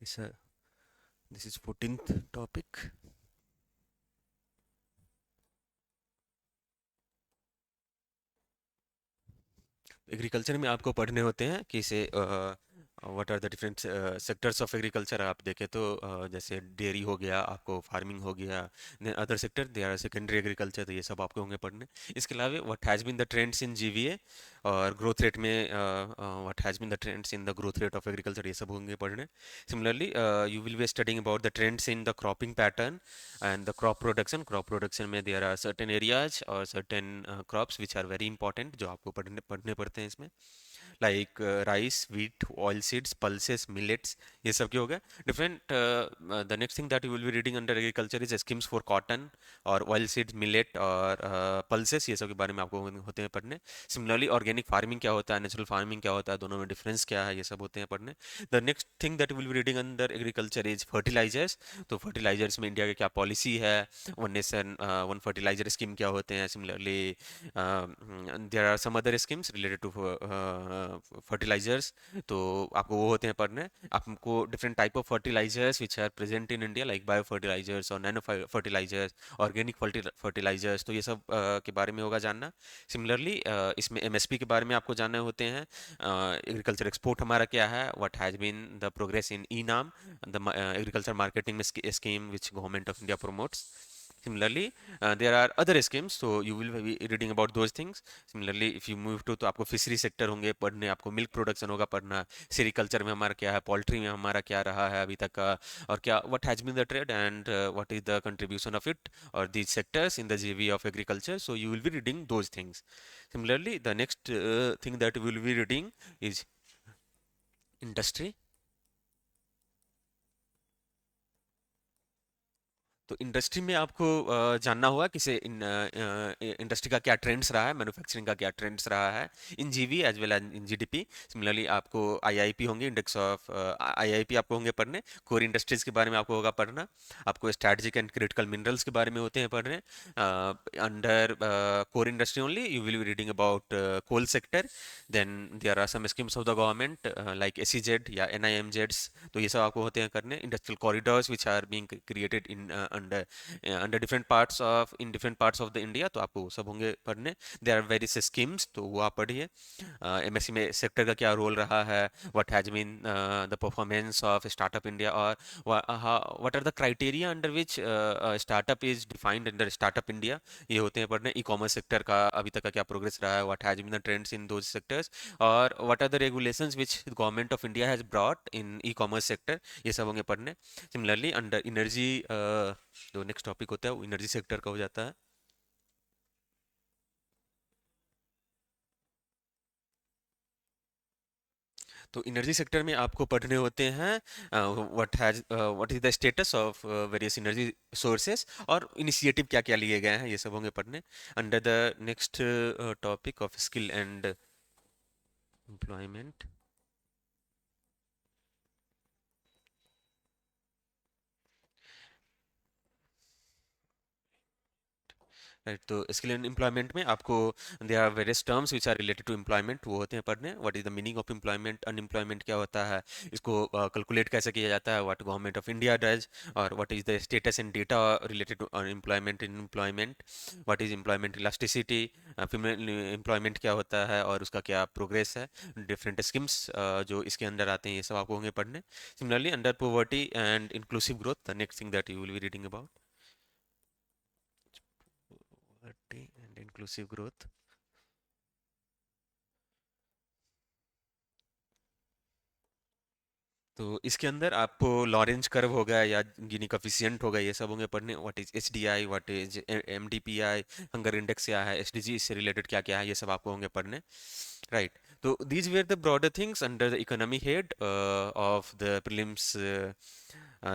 this is 14th topic. Agriculture में आपको पढ़ने होते हैं कि से what are the different sectors of agriculture. आप देखें तो जैसे डेयरी हो गया, आपको फार्मिंग हो गया, then other sector they are secondary agriculture, तो ये सब आपको होंगे पढ़ने। इसके अलावा what has been the trends in GVA, और ग्रोथ रेट में what has been the trends in the growth rate of agriculture, ये सब होंगे पढ़ने। Similarly you will be studying about the trends in the cropping pattern and the crop production. Crop production में there are certain areas और certain crops which are very important, जो आपको पढ़ने पड़ते हैं इसमें, like rice, wheat, oil seeds, pulses, millets, ये सब के हो गए different. The next thing that you will be reading under agriculture is schemes for cotton और ऑयल सीड्स, मिलेट और पल्सेस, ये सब के बारे में आपको होते हैं पढ़ने। सिमिलरली ऑर्गेनिक फार्मिंग क्या होता है, नेचुरल फार्मिंग क्या होता है, दोनों में डिफरेंस क्या है, ये सब होते हैं पढ़ने। The next thing that will be reading under agriculture is fertilisers. तो फर्टिलाइजर्स में इंडिया का क्या पॉलिसी है, one nation one fertiliser scheme क्या होते हैं। Similarly there are some other schemes related to fertilisers, तो आपको वो होते हैं पढ़ने। आपको different type of fertilisers which are present in India like bio fertilisers और नैनो फर्टिलाइजर्स, ऑर्गेनिक फर्टिलाइजर्स, तो ये सब के बारे में होगा जानना। सिमिलरली इसमें एमएसपी के बारे में आपको जानने होते हैं। एग्रीकल्चर एक्सपोर्ट हमारा क्या है, what has been the progress in e-NAM, the agriculture marketing scheme which government of India promotes. Similarly, there are other schemes, so you will be reading about those things. Similarly, if you move to, तो आपको fishery sector होंगे पढ़ने, आपको milk production होगा पढ़ना, sericulture में हमारा क्या है, पोल्ट्री में हमारा क्या रहा है अभी तक का, और क्या what has been the trade and what is the contribution of it or these sectors in the JV of agriculture. So you will be reading those things. Similarly, the next thing that we will be reading is industry. तो industry में आपको जानना होगा किसे industry का क्या trends रहा है, मैन्युफैक्चरिंग का क्या ट्रेंड्स रहा है in GV as well as in GDP. Similarly आपको आईआईपी होंगे, इंडेक्स ऑफ आईआईपी आपको होंगे पढ़ने, कोर इंडस्ट्रीज के बारे में आपको होगा पढ़ना, आपको स्ट्रैटेजिक एंड क्रिटिकल मिनरल्स के बारे में होते हैं पढ़ने। Under core industry only you will be reading about coal sector, then there are some schemes of the government like SEZ या एनआईएमजेड्स, तो ये सब आपको होते हैं करने। Industrial corridors which are being created in under under different parts of in different parts of the India, तो आपको वो सब होंगे पढ़ने। देयर आर वेरियस स्कीम्स, तो वो आप पढ़िए। एमएससी में सेक्टर का क्या रोल रहा है, what has been the performance of Startup India, और what are the criteria under which startup is defined under Startup India, ये होते हैं पढ़ने। ई कॉमर्स सेक्टर का अभी तक का क्या प्रोग्रेस रहा है, what has been the trends in those sectors, और what are the regulations which government of India has brought in e-commerce sector, ये सब होंगे पढ़ने। सिमिलरली अंडर एनर्जी जो नेक्स्ट टॉपिक होता है वो एनर्जी सेक्टर का हो जाता है। तो एनर्जी सेक्टर में आपको पढ़ने होते हैं what is the status of various energy sources और इनिशिएटिव क्या क्या लिए गए हैं, ये सब होंगे पढ़ने। Under the next topic of skill and employment, right. तो स्किल एंड एम्प्लॉयमेंट में आपको there are various terms which are related to employment, वो होते हैं पढ़ने। What is the meaning of employment, unemployment क्या होता है, इसको कैलकुलेट कैसे किया जाता है, what government of India does, और what is the status and data related to unemployment in employment, what is employment elasticity, female employment क्या होता है और उसका क्या प्रोग्रेस है, डिफरेंट स्कीम्स जो इसके अंदर आते हैं, ये सब आपको होंगे पढ़ने। Similarly under poverty and inclusive growth, the next thing that you will be reading about poverty and inclusive growth. तो इसके अंदर आपको लॉरेंज कर्व होगा या गिनी कोफिशिएंट होगा, ये सब होंगे पढ़ने। What is HDI, what is MDPI, hunger index क्या है, एसडीजी इससे रिलेटेड क्या क्या है, ये सब आपको होंगे पढ़ने, राइट। तो these were the broader things under the economy head of the prelims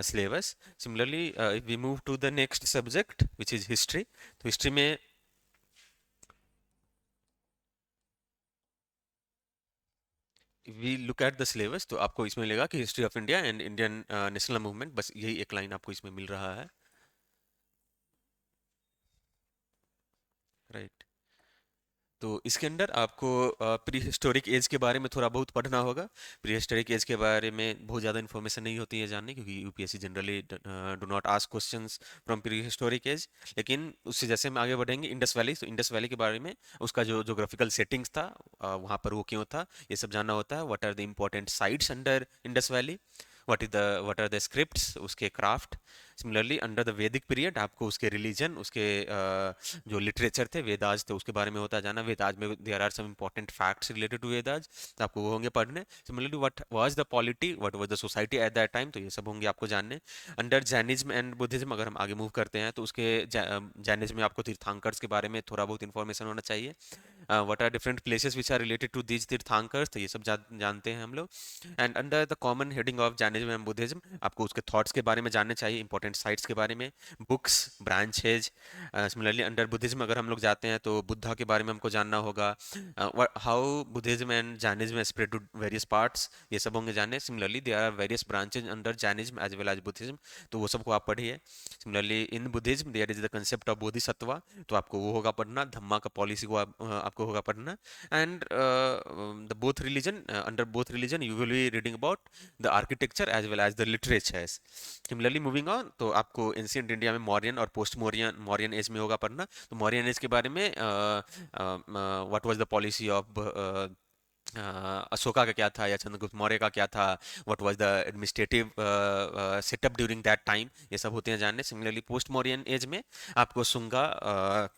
syllabus. Similarly, if we move to the next subject, which is history, तो हिस्ट्री में we look at the syllabus, तो आपको इसमें मिलेगा कि history of India and Indian national movement, बस यही एक लाइन आपको इसमें मिल रहा है, राइट। तो इसके अंदर आपको प्री हिस्टोरिक एज के बारे में थोड़ा बहुत पढ़ना होगा। प्री हिस्टोरिक एज के बारे में बहुत ज़्यादा इन्फॉर्मेशन नहीं होती है जानने, क्योंकि UPSC generally do not ask questions from prehistoric age. लेकिन उससे जैसे हम आगे बढ़ेंगे इंडस वैली, तो इंडस वैली के बारे में उसका जो जोग्राफिकल सेटिंग्स था, वहाँ पर वो क्यों था, ये सब जानना होता है। What are the important sites under Indus valley, what are the scripts, उसके craft. Similarly under the Vedic period आपको उसके रिलीजन, उसके जो लिटरेचर थे, वेदाज थे, उसके बारे में होता जाना। वेदाज में there are some important facts related to Vedas, तो आपको वो होंगे पढ़ने। Similarly what was the polity, what was the society at that time, तो ये सब होंगे आपको जानने। अंडर जैनिज्म एंड बुद्धिज्म अगर हम आगे मूव करते हैं, तो उसके जैनिज्म में आपको तीर्थांकर्स के बारे में थोड़ा बहुत इन्फॉर्मेशन होना चाहिए। What are different places which are related to these tirthankars, तो ये सब जानते हैं हम लोग। And under the common heading of Jainism and Buddhism आपको उसके थॉट्स के बारे में जानने चाहिए, इंपॉर्टेंट साइट्स के बारे में, books, branches. Similarly under Buddhism अगर हम लोग जाते हैं तो बुद्धा के बारे में हमको जानना होगा, how Buddhism and Jainism spread to various parts, ये सब होंगे जानने। Similarly there are various branches under Jainism as well as Buddhism, तो वो सबको आप पढ़िए। Similarly in Buddhism there is the concept of bodhisattva, तो आपको वो होगा पढ़ना। धम्मा का पॉलिसी को आपको होगा पढ़ना। And the both religion, under both religion you will be reading about the architecture as well as the literatures. Similarly moving on, तो आपको एंशिएंट इंडिया में मौर्यन और पोस्ट मौर्यन मौर्यन एज में होगा पढ़ना। तो मौर्यन एज के बारे में what was the policy of Ashoka का क्या था या चंद्रगुप्त मौर्य का क्या था, what was the administrative setup during that time, ये सब होते हैं जानने। सिमिलरली पोस्ट मौर्यन एज में आपको Sunga,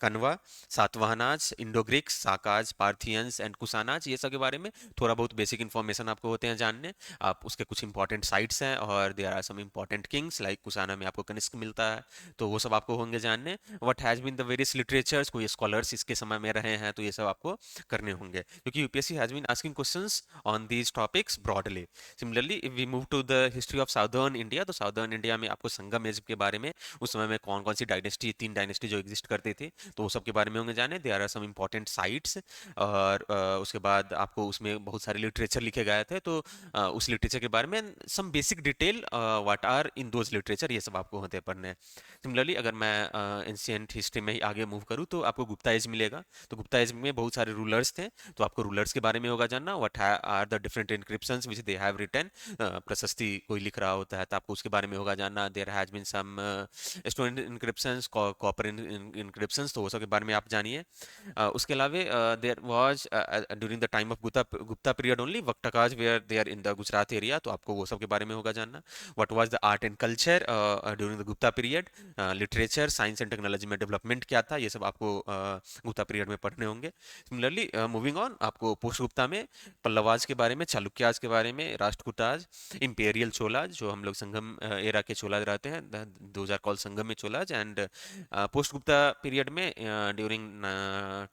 Kanva, Satavahanas, Indo Greeks, Sakas, Parthians and Kushanas, ये सब के बारे में थोड़ा बहुत बेसिक इन्फॉर्मेशन आपको होते हैं जानने। आप उसके कुछ इंपॉर्टेंट साइट्स हैं और there are some important kings, like Kushana में आपको कनिष्क मिलता है, तो वो सब आपको होंगे जानने। What has been the various literatures, कोई स्कॉलर्स इसके समय में रहे हैं तो ये सब आपको करने होंगे, क्योंकि UPSC has been asking questions on these topics broadly. Similarly if we move to the history of southern India, तो साउदर्न इंडिया में आपको संगम एज के बारे में, उस समय में कौन कौन सी डायनेस्टी, तीन डायनेस्टी जो एग्जिस्ट करती थी, तो वो सब के बारे में होंगे जाने। There are some important sites, और उसके बाद आपको उसमें बहुत सारे लिटरेचर लिखे गए थे, तो उस लिटरेचर के बारे में some basic detail what are in those literature, ये सब आपको होते पढ़ने। सिमिलरली अगर मैं एंशियंट हिस्ट्री में ही आगे मूव करूँ तो आपको गुप्ता एज मिलेगा। तो गुप्ता एज में बहुत सारे रूलर्स थे, तो आपको रूलर्स के बारे में होगा जानना। What are the different inscriptions which they have written, prashasti कोई लिख रहा होता है तो आपको उसके बारे में होगा जानना। There has been some stone inscriptions, copper inscriptions, तो वो सब के बारे में आप जानिए। उसके अलावे there was during the time of Gupta period only Vakatakas were there in the Gujarat area, तो आपको वो सब के बारे में होगा जानना। What was the art and culture during the Gupta period, literature, science and technology में डेवलपमेंट क्या था, ये सब आपको गुप्ता पीरियड में पढ़ने होंगे। सिमिलरली मूविंग ऑन, आपको पोस्ट गुप्ता में पल्लवाज के बारे में, चालुक्याज के बारे में, राष्ट्रकूटाज, इंपेरियल चोलाज, जो हम लोग संगम एरा के चोलाज रहते हैं, दोज आर कॉल्ड संगम में Cholas. And post Gupta period में during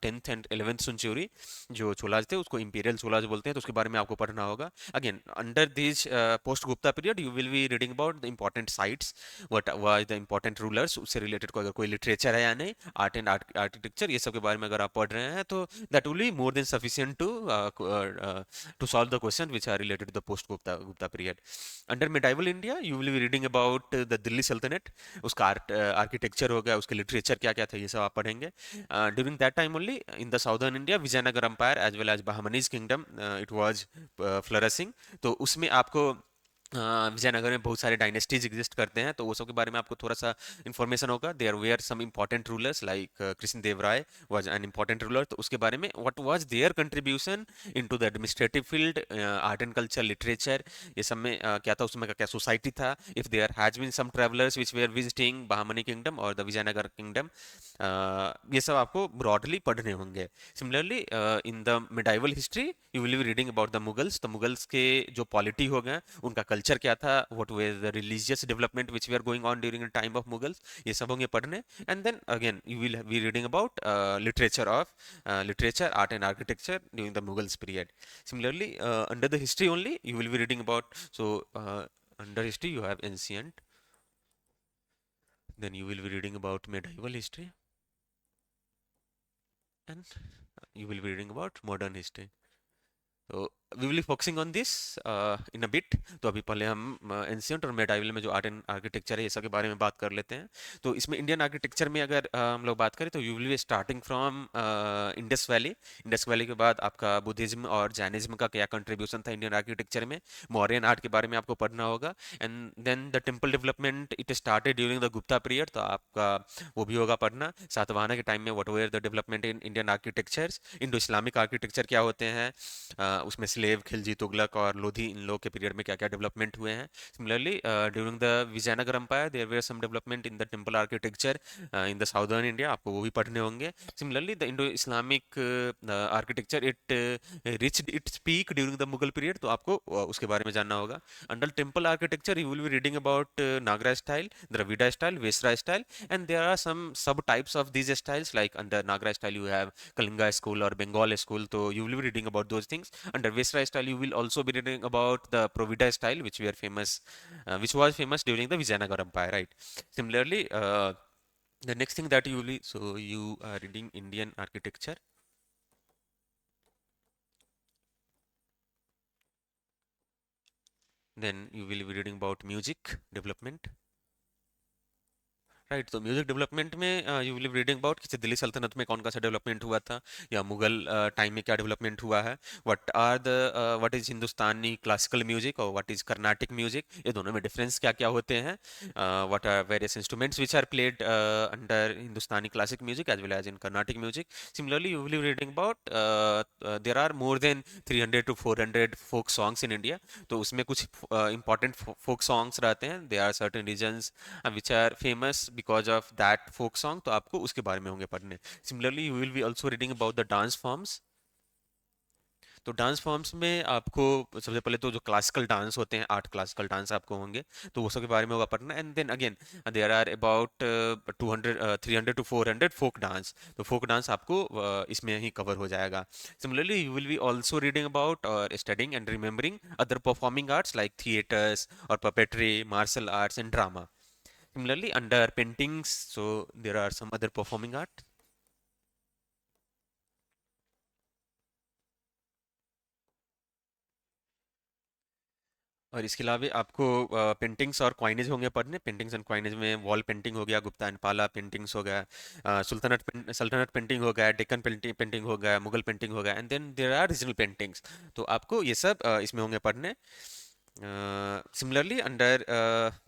10th and 11th century जो चोलाज थे उसको इंपेरियल चोलाज बोलते हैं, तो उसके बारे में आपको पढ़ना होगा। Again under this post Gupta period you will be reading about the important sites, what was the important rulers, उससे रिलेटेड को अगर कोई लिटरेचर है या नहीं, आर्ट एंड आर्किटेक्चर, ये सब के बारे में अगर आप पढ़ रहे हैं तो that will be more than sufficient to solve the question which are related to the post Gupta period. Under medieval India you will be reading about the Delhi sultanate, उसका आर्किटेक्चर हो गया, उसके लिटरेचर क्या क्या था, ये सब आप पढ़ेंगे। During that time only in the southern India Vijayanagar empire as well as Bahmanis kingdom it was flourishing, तो उसमें आपको विजयनगर में बहुत सारे डायनेस्टीज एग्जिस्ट करते हैं, तो वो सब के बारे में आपको थोड़ा सा इन्फॉर्मेशन होगा। There were some important rulers like Krishnadeva Raya was an important ruler, तो उसके बारे में what was their contribution into the administrative field, art and culture, literature, ये सब में क्या था, उसमें का क्या सोसाइटी था, if there has been some travellers which were visiting Bahmani kingdom और द विजयनगर किंगडम, ये सब आपको ब्रॉडली पढ़ने होंगे। Similarly in the medieval history you will be reading about the Mughals, तो मुगल्स के जो पॉलिटी हो गए, उनका कल्चर क्या था, what were the religious development which we are going on during the time of Mughals, ये सब होंगे पढ़ने। And then again you will be reading about literature, art and architecture during the Mughals period. Similarly, under the history only, you will be reading about, so under history you have ancient, then you will be reading about medieval history, and you will be reading about modern history. तो we will be focusing on this in a bit. तो अभी पहले हम ancient और medieval में जो art and architecture है ये सब के बारे में बात कर लेते हैं। तो इसमें इंडियन आर्किटेक्चर में अगर हम लोग बात करें तो you will be starting from Indus valley. Indus valley के बाद आपका बुद्धिज्म और जैनिज्म का क्या कंट्रीब्यूशन था इंडियन आर्किटेक्चर में, मौर्यन आर्ट के बारे में आपको पढ़ना होगा। And then the temple development it started during the Gupta period, तो आपका वो भी होगा पढ़ना। सातवाहना के टाइम में what were the development in Indian architectures, Indo Islamic architecture क्या होते हैं, उसमें स्लेव, खिलजी, तुगलक और लोधी, इन लोग के पीरियड में क्या क्या डेवलपमेंट हुए हैं। Similarly during the Vijayanagar empire there were some development in the temple architecture in the southern India, आपको वो भी पढ़ने होंगे। Similarly the Indo Islamic architecture it reached its peak during the Mughal period, तो आपको उसके बारे में जानना होगा। Under temple architecture you will be reading about Nagara style, Dravida style, Vesara style, and there are some sub types of these styles, like under Nagara style you have Kalinga school or Bengal school, so you will be reading about those things. Under Vesra style you will also be reading about the Provida style, which were famous, which was famous during the Vijayanagara Empire, right? Similarly, the next thing that you will be, so you are reading Indian architecture, then you will be reading about music development, right. तो music development में you will be reading about किसी दिल्ली सल्तनत में कौन सा development हुआ था, या मुगल टाइम में क्या डेवलपमेंट हुआ है, what is Hindustani classical music और व्हाट इज कर्नाटिक म्यूजिक, ये दोनों में डिफरेंस क्या क्या होते हैं, what are various instruments which are played under Hindustani classic music as well as in Carnatic music. Similarly you will be reading about there are more than 300 to 400 folk songs in India. तो उसमें कुछ important folk songs रहते हैं, they are certain regions which are famous because of that folk song, तो आपको उसके बारे में होंगे पढ़ने। Similarly you will be also reading about the dance forms। तो डांस फॉर्म्स में आपको सबसे पहले तो जो क्लासिकल डांस होते हैं, 8 क्लासिकल डांस आपको होंगे, तो वो सब के बारे में होगा पढ़ना। And then again there are about 300 to 400 folk dance. तो फोक डांस आपको इसमें ही कवर हो जाएगा। Similarly you will be also reading about और studying and remembering other performing arts like theatres और puppetry, martial arts and drama. Similarly, under paintings, so there are some other performing art। और इसके अलावा आपको paintings और coinage होंगे पढ़ने। Paintings and coinage में वॉल पेंटिंग हो गया, गुप्ता एंड पाला पेंटिंग्स हो गया, सल्तनत पेंटिंग हो गया, डेक्कन पेंटिंग पेंटिंग हो गया, मुगल पेंटिंग हो गया, and then there are regional paintings. तो आपको ये सब इसमें होंगे पढ़ने। Similarly, under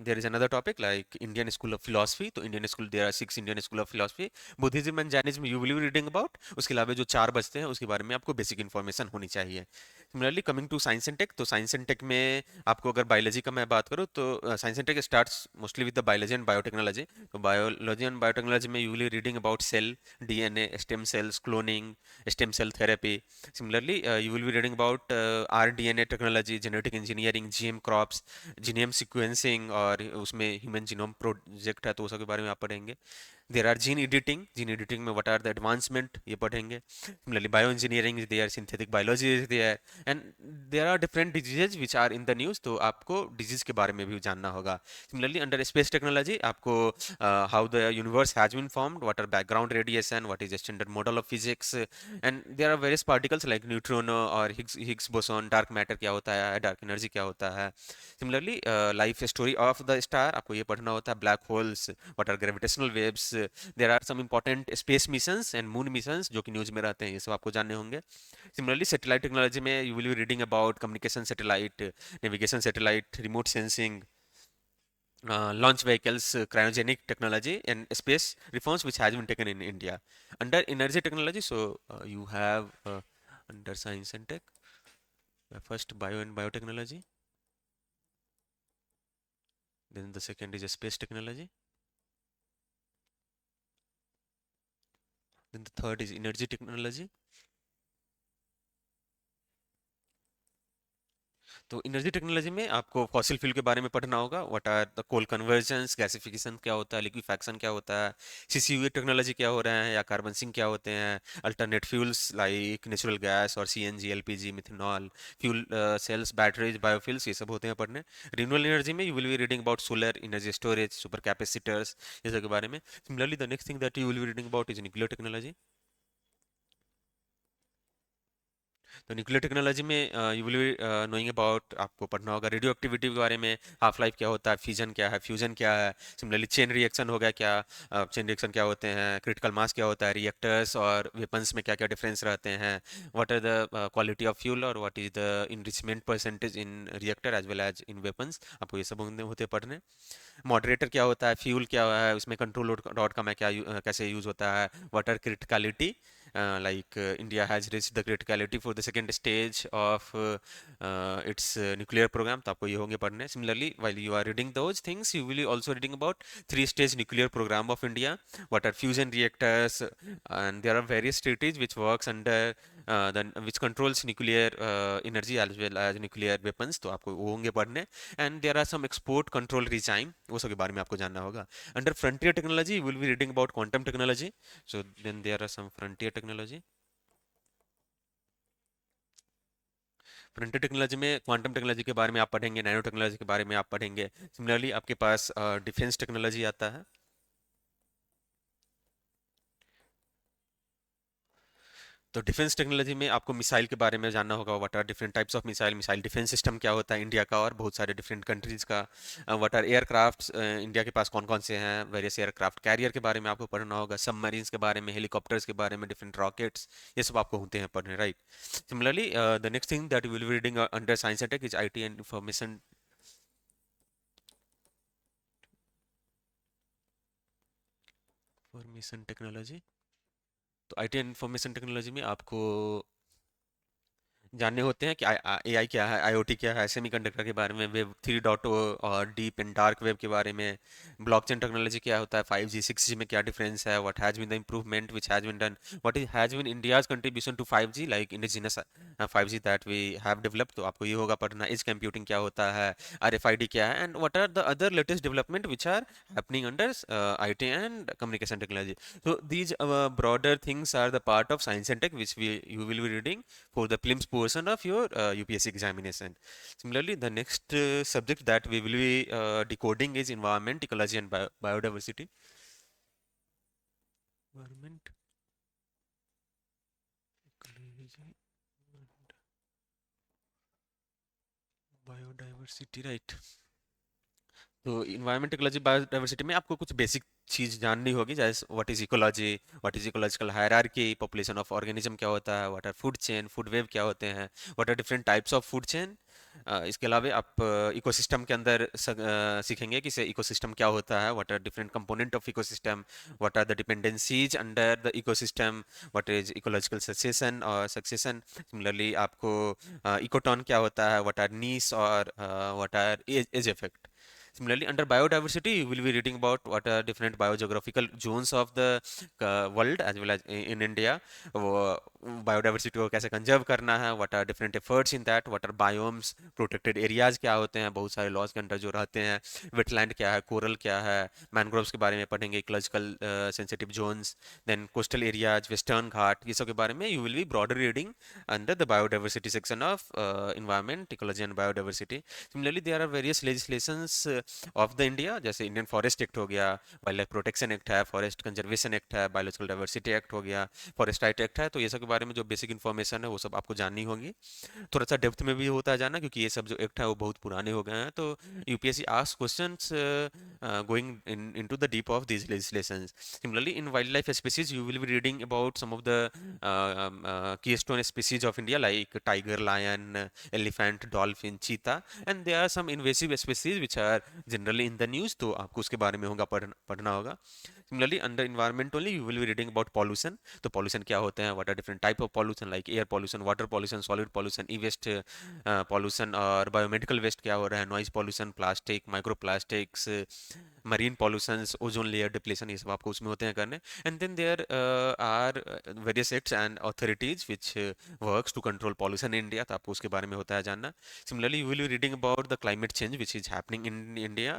there is another topic like Indian School of Philosophy। तो Indian School, there are 6 Indian School of Philosophy। Buddhism and Jainism you will be reading about। उसके अलावा जो चार बचते हैं उसके बारे में आपको बेसिक इन्फॉर्मेशन होनी चाहिए। Similarly, coming to Science and Tech, तो Science and Tech में आपको अगर बायोलॉजी का मैं बात करूँ तो Science and Tech starts mostly with the biology and biotechnology। तो बायोलॉजी एंड बायोटेक्नोलॉजी में you will be reading about cell, DNA, stem cells, cloning, stem cell therapy। Similarly, you will be reading about rDNA technology, genetic engineering, GM crops, genome sequencing, और उसमें human genome project है तो उसके बारे में आप पढ़ेंगे। देर आर जीन एडिटिंग में व्हाट आर द एडवांसमेंट, ये पढ़ेंगे। Similarly bio engineering is there, synthetic biology is there, and there are different diseases which are in the news, तो आपको डिजीज के बारे में भी जानना होगा। सिमिलरली अंडर स्पेस टेक्नोलॉजी आपको how the universe has been formed, what are background radiation, what is standard model of physics, and there are various particles like न्यूट्रॉनो और हिग्स बोसॉन, डार्क मैटर क्या होता है, डार्क एनर्जी क्या होता है। Similarly life story of the star आपको ये पढ़ना होता है, black holes, what are gravitational waves, there are some important space missions and moon missions जो कि न्यूज़ में रहते हैं, ये सब आपको जानने होंगे। सिमिलरली सैटेलाइट टेक्नोलॉजी में you will be reading about communication satellite, navigation satellite, remote sensing, launch vehicles, cryogenic technology, and space reforms which has been taken in India. Under energy technology, so you have under science and tech, first bio and biotechnology, then the second is space technology, then the third is energy technology। तो energy technology में आपको fossil fuel के बारे में पढ़ना होगा, what are the coal conversions, gasification क्या होता है, लिक्विफैक्शन क्या होता है, सीसीयू टेक्नोलॉजी क्या हो रहा है, या कार्बन सिंक क्या होते हैं, alternate fuels like natural gas और CNG, LPG, methanol, fuel cells, batteries, biofuels, ये सब होते हैं पढ़ने। रिन्यूएबल एनर्जी में you will be reading about solar energy storage, super capacitors, ये सब के बारे में। Similarly the next thing that you will be reading about is nuclear technology. तो न्यूक्लियर टेक्नोलॉजी में you will be knowing about, आपको पढ़ना होगा रेडियो एक्टिविटी के बारे में, हाफ लाइफ क्या होता है, फ्यूजन क्या है, फ्यूजन क्या है। सिमिलरली चेन रिएक्शन हो गया क्या, चेन रिएक्शन क्या होते हैं, क्रिटिकल मास क्या होता है, रिएक्टर्स और वेपन्स में क्या क्या डिफरेंस रहते हैं, what are the quality of fuel और what is the enrichment percentage in reactor as well as in weapons, आपको ये सब होते पढ़ने। मॉडरेटर क्या होता है, फ्यूल क्या है, उसमें कंट्रोल डॉट का मैं क्या कैसे यूज होता है, what are criticality, like India has reached the criticality for the second stage of its nuclear program, तो आपको ये होंगे पढ़ने। Similarly, while you are reading those things, you will be also reading about three-stage nuclear program of India, what are fusion reactors, and there are various treaties which works under which controls nuclear energy as well as nuclear weapons, तो आपको वो होंगे पढ़ने। And there are some export control regime, वो सब के बारे में आपको जानना होगा। Under frontier technology you will be reading about quantum technology. So then there are some frontier technology। Frontier technology में क्वांटम टेक्नोलॉजी के बारे में आप पढ़ेंगे, नैनो टेक्नोलॉजी के बारे में आप पढ़ेंगे। सिमिलरली आपके पास डिफेंस टेक्नोलॉजी आता है। तो डिफेंस टेक्नोलॉजी में आपको मिसाइल के बारे में जानना होगा, what are different types of missile, missile defence system क्या होता है इंडिया का और बहुत सारे डिफरेंट कंट्रीज का, व्हाट आर एयरक्राफ्ट्स, इंडिया के पास कौन कौन से हैं, वेरियस एयरक्राफ्ट कैरियर के बारे में आपको पढ़ना होगा, सबमरीन्स के बारे में, हेलीकॉप्टर्स के बारे में, डिफरेंट रॉकेट्स, ये सब आपको होते हैं पढ़ने, right. Similarly the next thing that will be reading under science and tech is IT and information technology. तो आईटी एंड इंफॉर्मेशन टेक्नोलॉजी में आपको जानने होते हैं कि एआई क्या है, आईओटी क्या है, सेमीकंडक्टर के बारे में, वेब 3.0 और डीप एंड डार्क वेब के बारे में, ब्लॉकचेन टेक्नोलॉजी क्या होता है, 5G 6G में क्या डिफरेंस है, what has been the improvement which has been done, what is has been India's contribution to 5G like indigenous 5G that we have developed. तो आपको ये होगा पढ़ना, एज कंप्यूटिंग क्या होता है, आरएफआईडी क्या है, and what are the other latest development which are happening under IT and communication technology. So these broader things are the part of science and tech which we you will be reading for the prelims portion of your UPSC examination. Similarly, the next subject that we will be decoding is environment, ecology, and biodiversity. Environment, ecology, and biodiversity, right? तो environment ecology biodiversity में आपको कुछ basic चीज़ जाननी होगी, जैसे what is ecology, what is ecological hierarchy, population of organism क्या होता है, what are food chain, food web क्या होते हैं, what are different types of food chain. इसके अलावा आप इकोसिस्टम के अंदर सीखेंगे कि से इकोसिस्टम क्या होता है, what are different component of ecosystem, what are the dependencies under the ecosystem, what is ecological succession और सक्सेशन। सिमिलरली आपको इकोटॉन क्या होता है, व्हाट आर नीस और what are edge effect. Similarly, under biodiversity, you will be reading about what are different biogeographical zones of the world as well as in India. Biodiversity को कैसे conserve करना है, what are different efforts in that, what are biomes, protected areas क्या होते हैं, बहुत सारे laws के अंडर जो रहते हैं, wetland क्या है, coral क्या है, mangroves के बारे में पढ़ेंगे, ecological sensitive zones, then coastal areas, western घाट, ये सब के बारे में you will be broader reading under the biodiversity section of environment, ecology and biodiversity. Similarly, there are various legislations of the India, जैसे इंडियन फॉरेस्ट एक्ट हो गया, wild life protection act है, forest conservation act है, biological diversity act हो गया, forest right act है। तो ये सब के बारे में जो बेसिक इन्फॉर्मेशन है वो सब आपको जाननी होगी। थोड़ा सा डेप्थ में भी होता है जानना, क्योंकि ये सब जो एक्ट है वो बहुत पुराने हो गए हैं। तो UPSC asks questions going into the deep of these legislations. Similarly in wildlife species you will be reading about some of the keystone species of India like tiger, lion, elephant, dolphin, cheetah, and there are some invasive species which are generally in the news, तो आपको उसके बारे में होगा पढ़ना होगा। Similarly, under environment only you will be reading about pollution. तो pollution क्या होते हैं, what are different type of pollution like air pollution, water pollution, solid pollution, e-waste pollution और biomedical waste क्या हो रहा है, noise pollution, plastic, microplastics, marine pollutions, ozone layer depletion, ये सब आपको उसमें होते हैं करने। And then there are various acts and authorities which works to control pollution in India, तो आपको उसके बारे में होता है जानना। Similarly, you will be reading about the climate change which is happening in India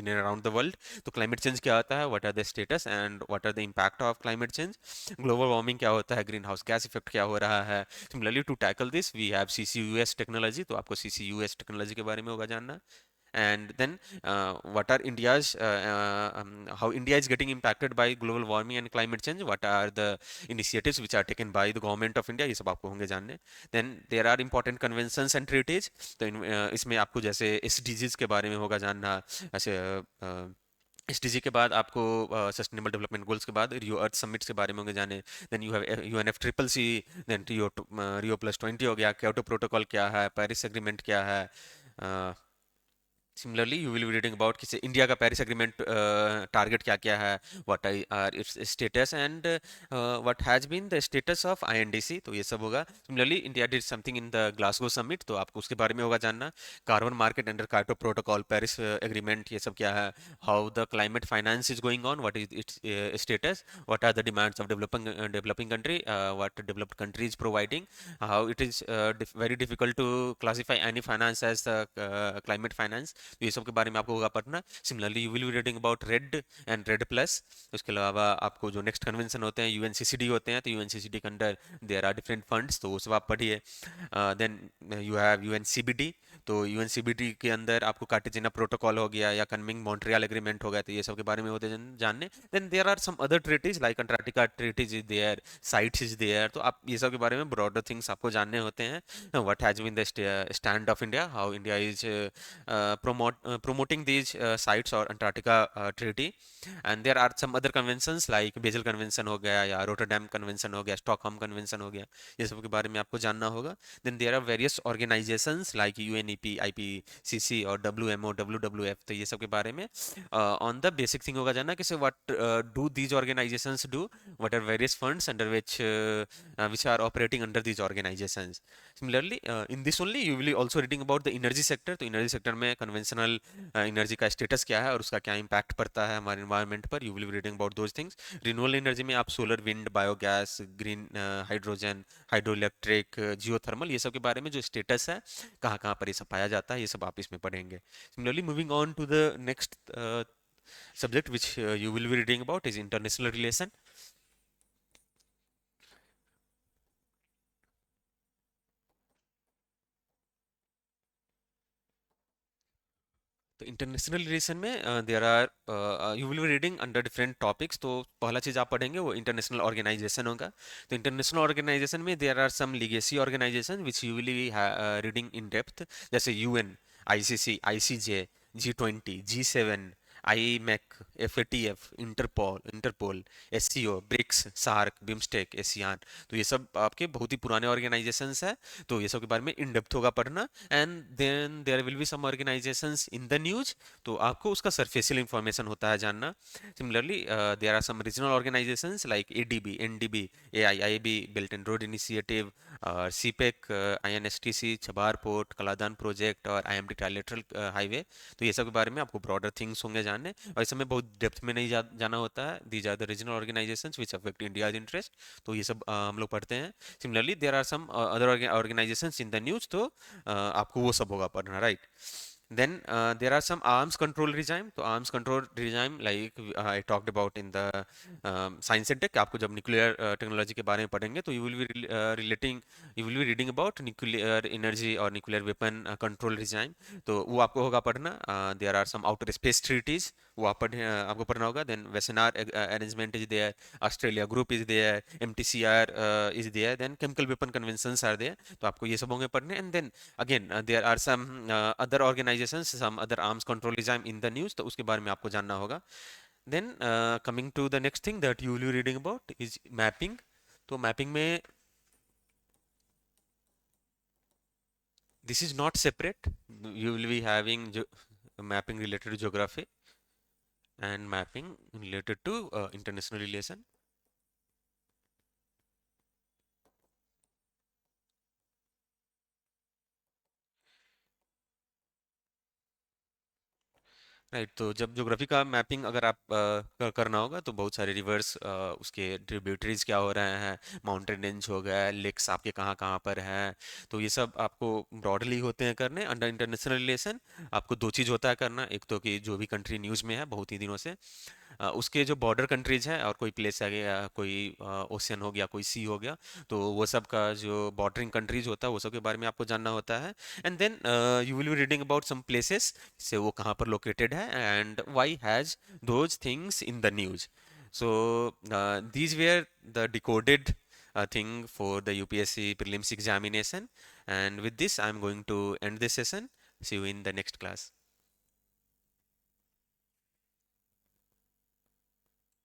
in and around the world. तो climate change क्या होता है, what are the status and what are the impact of climate change, global warming क्या होता है, greenhouse gas effect क्या हो रहा है। Similarly, to tackle this we have CCUS technology, तो आपको CCUS technology के बारे में होगा जानना। And then what are India's how India is getting impacted by global warming and climate change, what are the initiatives which are taken by the government of India, ये सब आपको होंगे जानने। Then there are important conventions and treaties, तो इसमें आपको जैसे SDGs के बारे में होगा जानना। ऐसे एसडीजी के बाद आपको सस्टेनेबल डेवलपमेंट गोल्स के बाद रियो अर्थ समिट्स के बारे में होंगे जाने। Then you have UNF triple C, then रियो+20 हो गया, क्योटो प्रोटोकॉल क्या है, पेरिस एग्रीमेंट क्या है। Similarly you will be reading about किसी इंडिया का पेरिस एग्रीमेंट टारगेट क्या क्या है, what are its status and what has been the status of INDC, तो ये सब होगा। Similarly India did something in the Glasgow summit, तो आपको उसके बारे में होगा जानना। Carbon market under Kyoto protocol, Paris agreement, ये सब क्या है। How the climate finance is going on, what is it's status, what are the demands of developing country, what developed countries providing, how it is very difficult to classify any finance as the climate finance, तो ये सब के बारे में आपको होगा पढ़ना। Similarly you will be reading about red and red plus. उसके अलावा आपको जो नेक्स्ट कन्वेंशन होते हैं यूएनसीसीडी होते हैं, तो यूएनसीसीडी के अंदर देयर आर डिफरेंट फंड्स, तो वो सब आप पढ़िए। देन यू हैव यूएनसीबीडी, तो यूएनसीबीडी के अंदर आपको कार्टेजिना प्रोटोकॉल हो गया या कन्मिंग मॉन्ट्रियल एग्रीमेंट हो गया, तो ये सब के बारे में होते हैं जानने। Then there are some other treaties like Antarctica treaties is there, CITES is there, तो आप ये सब के बारे में ब्रॉडर थिंग्स आपको जानने होते हैं। What has been the stand of India, how India is promoting these sites or Antarctica treaty. And there are some other conventions like Basel convention हो गया या रोटरडैम कन्वेंशन हो गया, स्टॉकहोम कन्वेंशन हो गया, ये सब के बारे में आपको जानना होगा। Then there are various organisations like UNEP, IPCC और डब्ल्यूएमओ, डब्ल्यूडब्ल्यूएफ, तो ये सब के बारे में ऑन द बेसिक थिंग होगा जानना कि what do these organisations do, what are various funds under which are operating under these organizations. Similarly, in this only you will be also reading about the energy sector, तो energy sector में conventional energy का status क्या है और उसका क्या impact पड़ता है हमारे इन्वायरमेंट पर, you will be reading about those things. Renewable energy में आप solar, wind, biogas, green hydrogen, hydro electric, geothermal, ये सब के बारे में जो स्टेटस है, कहाँ कहाँ पर ये सब पाया जाता है, ये सब आप इसमें पढ़ेंगे। Similarly moving on to the next subject which you will be reading about is international relation. तो इंटरनेशनल रिलेशन में there are you will be reading under different topics. तो पहला चीज़ आप पढ़ेंगे वो इंटरनेशनल ऑर्गेनाइजेशन होगा। तो इंटरनेशनल ऑर्गेनाइजेशन में there are some legacy organisation which you will be reading in depth, जैसे UN, ICC, ICJ, G20, G7, IMEC, FATF, Interpol Interpol SCO, BRICS, SAARC, BIMSTEC, ASEAN, तो ये सब आपके बहुत ही पुराने ऑर्गेनाइजेशंस है, तो ये सब के बारे में इन डेप्थ होगा पढ़ना। And then there will be some organisations in the news, तो आपको उसका सरफेशियल इंफॉर्मेशन होता है जानना। Similarly there are some regional organisations like ADB, NDB, AIIB, belt and road initiative, और CPEC, INSTC, Chabahar port, Kaladan project और आईएमटी ट्राइलेटरल हाईवे, तो ये सब के बारे में आपको ब्रॉडर थिंग्स होंगे जानने, और इसमें बहुत डेप्थ में नहीं जाना होता है। These are the regional organisations which affect India's interest, तो ये सब हम लोग पढ़ते हैं। Similarly there are some other organisations in the news, तो आपको वो सब होगा पढ़ना, right. Then there are some arms control regime, तो arms control regime like I talked about in the science and tech, आपको जब न्यूक्लियर टेक्नोलॉजी के बारे में पढ़ेंगे तो you will be reading about nuclear energy और nuclear weapon control regime, तो वो आपको होगा पढ़ना। there are some outer space treaties, वो आपको पढ़ना होगा। then Wassenaar arrangement is there, Australia group is there, MTCR is there, then chemical weapon conventions are there, तो आपको ये सब होंगे पढ़ने। and then again there are some other organizations, some other arms control regime in the news, तो उसके बारे में आपको जानना होगा। then coming to the next thing that you will be reading about is mapping, तो mapping में this is not separate, you will be having mapping related to geography and mapping related to international relation। Right, तो जब geography का mapping अगर आप करना होगा तो बहुत सारे रिवर्स, उसके ट्रिब्यूटरीज क्या हो रहे हैं, माउंटेन रेंज हो गया, लेक्स आपके कहाँ कहाँ पर हैं, तो ये सब आपको ब्रॉडली होते हैं करने अंडर इंटरनेशनल रिलेशन। आपको दो चीज़ होता है करना, एक तो कि जो भी कंट्री न्यूज़ में है बहुत ही दिनों से, उसके जो बॉर्डर कंट्रीज हैं और कोई प्लेस आ गया, कोई ओशियन हो गया, कोई सी हो गया, तो वो सब का जो बॉर्डरिंग कंट्रीज होता है वो सब के बारे में आपको जानना होता है। And then you will be reading about some places से वो कहाँ पर लोकेटेड है and why has those things in the news. So these were the decoded thing for the UPSC prelims examination, and with this I am going to end this session. See you in the next class.